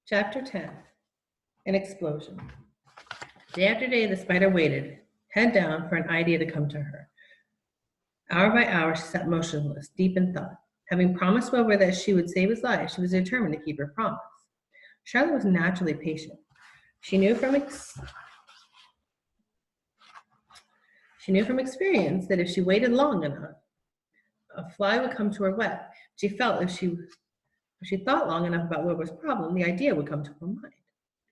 Chapter 10. An explosion. Day after day, the spider waited, head down, for an idea to come to her. Hour by hour, she sat motionless, deep in thought. Having promised Wilbur that she would save his life, she was determined to keep her promise. Charlotte was naturally patient. She knew from experience that if she waited long enough, a fly would come to her web. She felt if she thought long enough about Wilbur's problem, the idea would come to her mind.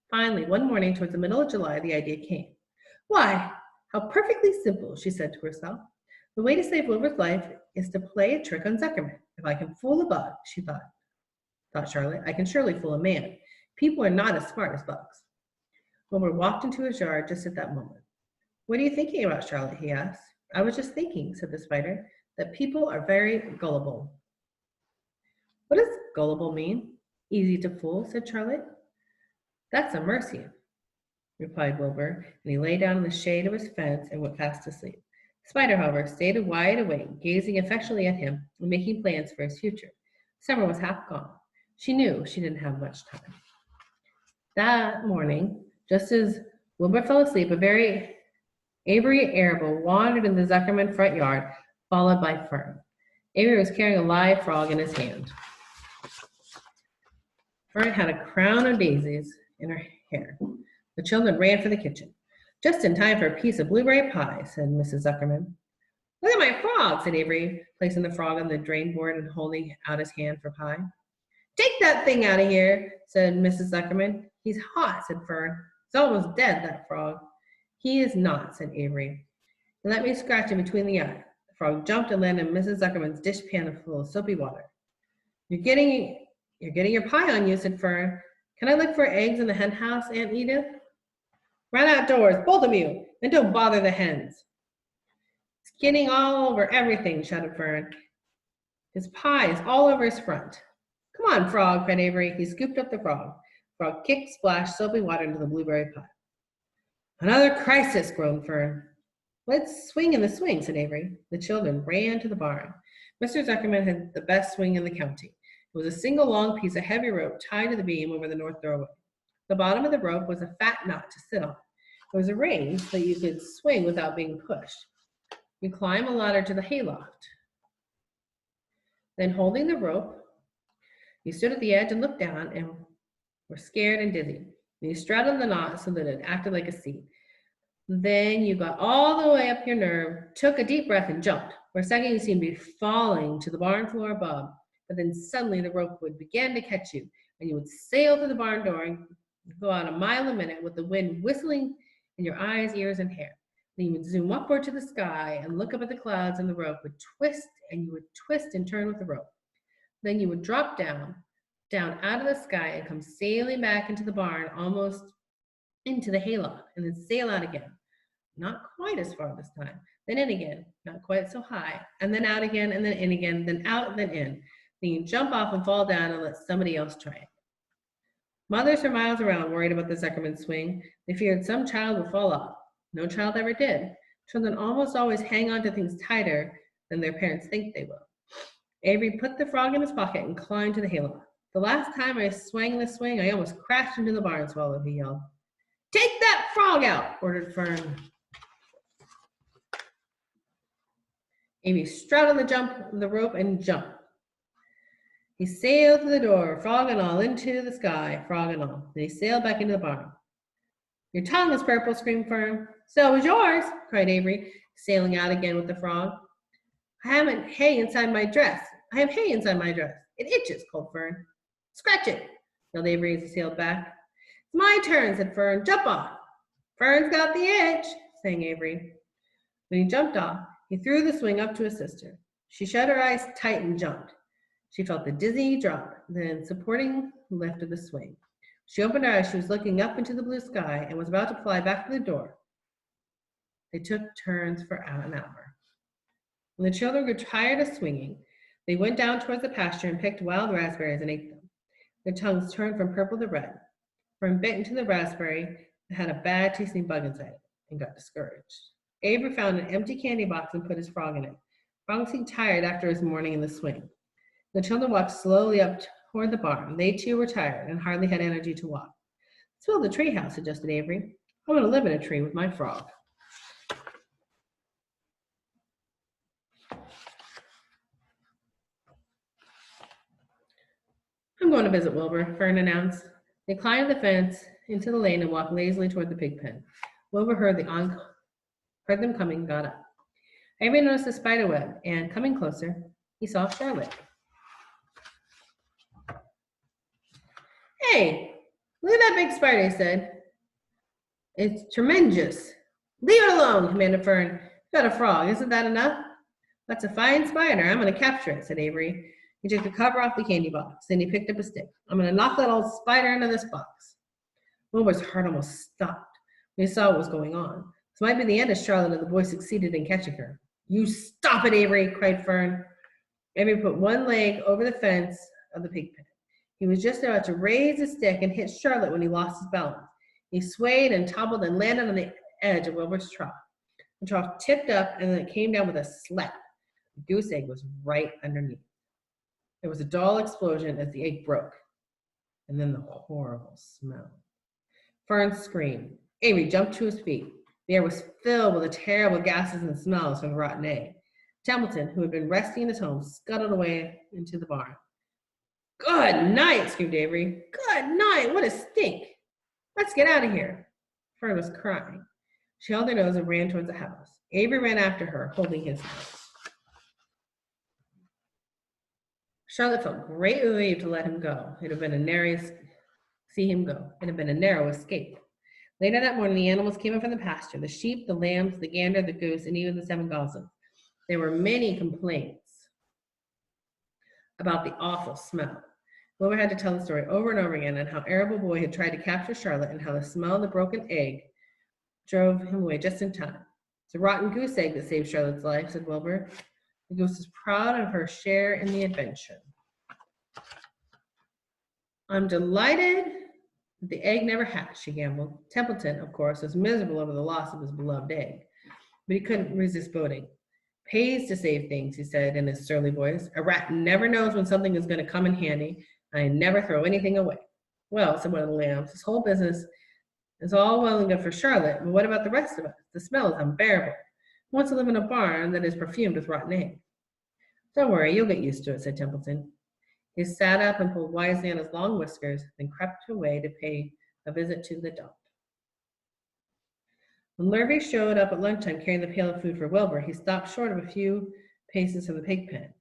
Finally, one morning towards the middle of July, the idea came. Why, how perfectly simple, she said to herself. The way to save Wilbur's life is to play a trick on Zuckerman. If I can fool a bug, she thought Charlotte, I can surely fool a man. People are not as smart as bugs. Wilbur walked into his yard just at that moment. What are you thinking about, Charlotte? He asked. I was just thinking, said the spider, that people are very gullible. What does gullible mean? Easy to fool, said Charlotte. That's a mercian, replied Wilbur, and he lay down in the shade of his fence and went fast asleep. The spider, however, stayed wide awake, gazing affectionately at him and making plans for his future. Summer was half gone. She knew she didn't have much time. That morning, just as Wilbur fell asleep, a very Avery Arable wandered in the Zuckerman front yard, followed by Fern. Avery was carrying a live frog in his hand. Fern had a crown of daisies in her hair. The children ran for the kitchen. Just in time for a piece of blueberry pie, said Mrs. Zuckerman. Look at my frog, said Avery, placing the frog on the drain board and holding out his hand for pie. Take that thing out of here, said Mrs. Zuckerman. He's hot, said Fern. He's almost dead, that frog. He is not, said Avery. He let me scratch him between the eyes. The frog jumped and landed in Mrs. Zuckerman's dishpan full of soapy water. You're getting your pie on you, said Fern. Can I look for eggs in the hen house, Aunt Edith? Run outdoors, both of you, and don't bother the hens. It's getting all over everything, shouted Fern. His pie is all over his front. Come on, frog, cried Avery. He scooped up the frog. Frog kicked, splashed soapy water into the blueberry pie. Another crisis, groaned Fern. Let's swing in the swing, said Avery. The children ran to the barn. Mr. Zuckerman had the best swing in the county. It was a single long piece of heavy rope tied to the beam over the north doorway. The bottom of the rope was a fat knot to sit on. It was arranged so you could swing without being pushed. You climb a ladder to the hayloft. Then, holding the rope, you stood at the edge and looked down and were scared and dizzy. You straddled the knot so that it acted like a seat. Then you got all the way up your nerve, took a deep breath, and jumped. For a second, you seemed to be falling to the barn floor above. But then suddenly the rope would begin to catch you, and you would sail through the barn door and go out a mile a minute with the wind whistling in your eyes, ears, and hair. Then you would zoom upward to the sky and look up at the clouds, and the rope would twist, and you would twist and turn with the rope. Then you would drop down out of the sky and come sailing back into the barn, almost into the hayloft, and then sail out again. Not quite as far this time. Then in again, not quite so high, and then out again, and then in again, then out, then in. Then you jump off and fall down and let somebody else try it. Mothers for miles around worried about the Zuckerman swing. They feared some child would fall off. No child ever did. Children almost always hang on to things tighter than their parents think they will. Avery put the frog in his pocket and climbed to the hayloft. The last time I swung the swing, I almost crashed into the barn swallow, he yelled. Take that frog out, ordered Fern. Amy straddled the rope and jumped. He sailed to the door, frog and all, into the sky, frog and all. Then he sailed back into the barn. Your tongue is purple, screamed Fern. So is yours, cried Avery, sailing out again with the frog. I have hay inside my dress. It itches, called Fern. Scratch it, yelled Avery as he sailed back. It's my turn, said Fern. Jump off. Fern's got the itch, sang Avery. When he jumped off, he threw the swing up to his sister. She shut her eyes tight and jumped. She felt the dizzy drop, then supporting lift of the swing. She opened her eyes. She was looking up into the blue sky and was about to fly back to the door. They took turns for an hour. When the children grew tired of swinging, they went down towards the pasture and picked wild raspberries and ate them. Their tongues turned from purple to red. Fern bit into the raspberry that had a bad-tasting bug inside it and got discouraged. Avery found an empty candy box and put his frog in it. Frog seemed tired after his morning in the swing. The children walked slowly up toward the barn. They too were tired and hardly had energy to walk. Let's build a tree house, suggested Avery. I want to live in a tree with my frog. I'm going to visit Wilbur, Fern announced. They climbed the fence into the lane and walked lazily toward the pig pen. Wilbur heard them coming and got up. Avery noticed the spider web, and coming closer, he saw Charlotte. Hey, look at that big spider, he said. It's tremendous. Leave it alone, commanded Fern. You got a frog, isn't that enough? That's a fine spider. I'm going to capture it, said Avery. He took the cover off the candy box. Then he picked up a stick. I'm going to knock that old spider into this box. Wilbur's heart almost stopped when he saw what was going on. This might be the end of Charlotte if the boy succeeded in catching her. You stop it, Avery, cried Fern. Avery put one leg over the fence of the pig pen. He was just about to raise his stick and hit Charlotte when he lost his balance. He swayed and toppled and landed on the edge of Wilbur's trough. The trough tipped up and then it came down with a slap. The goose egg was right underneath. There was a dull explosion as the egg broke, and then the horrible smell. Fern screamed. Avery jumped to his feet. The air was filled with the terrible gases and smells from the rotten egg. Templeton, who had been resting in his home, scuttled away into the barn. Good night, screamed Avery. Good night, what a stink. Let's get out of here. Fern was crying. She held her nose and ran towards the house. Avery ran after her, holding his nose. Charlotte felt greatly relieved to let him go. It had been a narrow escape. Later that morning, the animals came in from the pasture, the sheep, the lambs, the gander, the goose, and even the 7 goslings. There were many complaints about the awful smell. Wilbur had to tell the story over and over again on how Arable Boy had tried to capture Charlotte and how the smell of the broken egg drove him away just in time. It's a rotten goose egg that saved Charlotte's life, said Wilbur. The goose was proud of her share in the adventure. I'm delighted that the egg never hatched, she gambled. Templeton, of course, was miserable over the loss of his beloved egg, but he couldn't resist voting. Pays to save things, he said in his surly voice. A rat never knows when something is going to come in handy, and I never throw anything away. Well, said one of the lambs, this whole business is all well and good for Charlotte, but what about the rest of us? The smell is unbearable. Who wants to live in a barn that is perfumed with rotten egg? Don't worry, you'll get used to it, said Templeton. He sat up and pulled wisely on his long whiskers, then crept away to pay a visit to the dump. When Lurvy showed up at lunchtime carrying the pail of food for Wilbur, he stopped short of a few paces from the pig pen.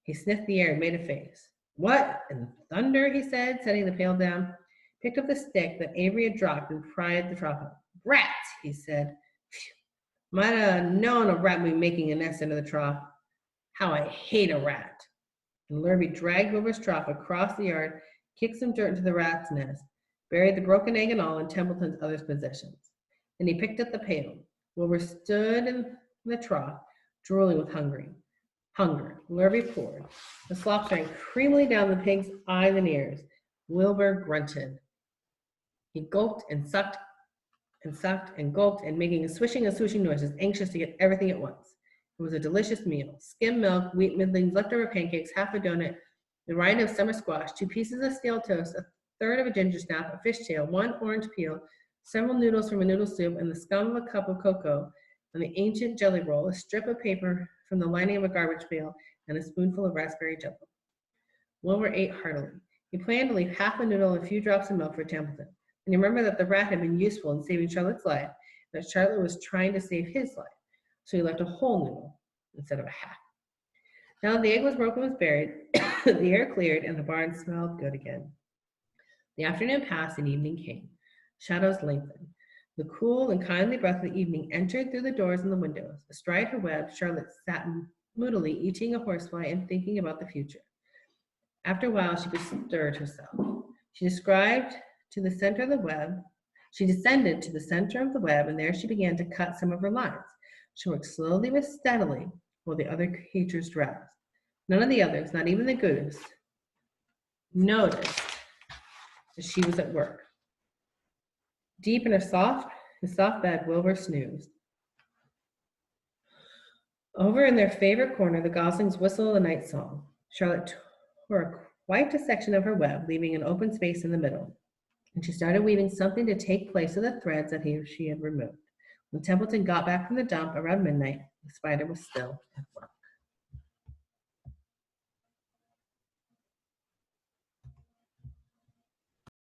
He sniffed the air and made a face. What in thunder, he said, setting the pail down, picked up the stick that Avery had dropped and pried the trough up. Rats, he said. Phew. Might have known a rat would be making a nest under the trough. How I hate a rat. And Lurvy dragged Wilbur's trough across the yard, kicked some dirt into the rat's nest, buried the broken egg and all in Templeton's other possessions. Then he picked up the pail. Wilbur stood in the trough, drooling with hunger. Lurvy poured. The slop ran creamily down the pig's eyes and ears. Wilbur grunted. He gulped and sucked and gulped and making a swishing and swooshing noises, anxious to get everything at once. It was a delicious meal. Skim milk, wheat middlings, leftover pancakes, half a donut, the rind of summer squash, 2 pieces of stale toast, a third of a ginger snap, a fish tail, 1 orange peel, several noodles from a noodle soup, and the scum of a cup of cocoa, and the ancient jelly roll, a strip of paper from the lining of a garbage pail, and a spoonful of raspberry jelly. Wilbur ate heartily. He planned to leave half a noodle and a few drops of milk for Templeton, and he remembered that the rat had been useful in saving Charlotte's life, and that Charlotte was trying to save his life. So he left a whole noodle instead of a half. Now that the egg was broken and was buried, the air cleared and the barn smelled good again. The afternoon passed and evening came. Shadows lengthened. The cool and kindly breath of the evening entered through the doors and the windows. Astride her web, Charlotte sat moodily eating a horsefly and thinking about the future. After a while, she bestirred herself. She descended to the center of the web, and there she began to cut some of her lines. She worked slowly but steadily while the other creatures drowsed. None of the others, not even the goose, noticed that she was at work. Deep in his soft bed, Wilbur snoozed. Over in their favorite corner, the goslings whistled a night song. Charlotte tore wiped a section of her web, leaving an open space in the middle, and she started weaving something to take place of the threads that she had removed. When Templeton got back from the dump around midnight, the spider was still at work.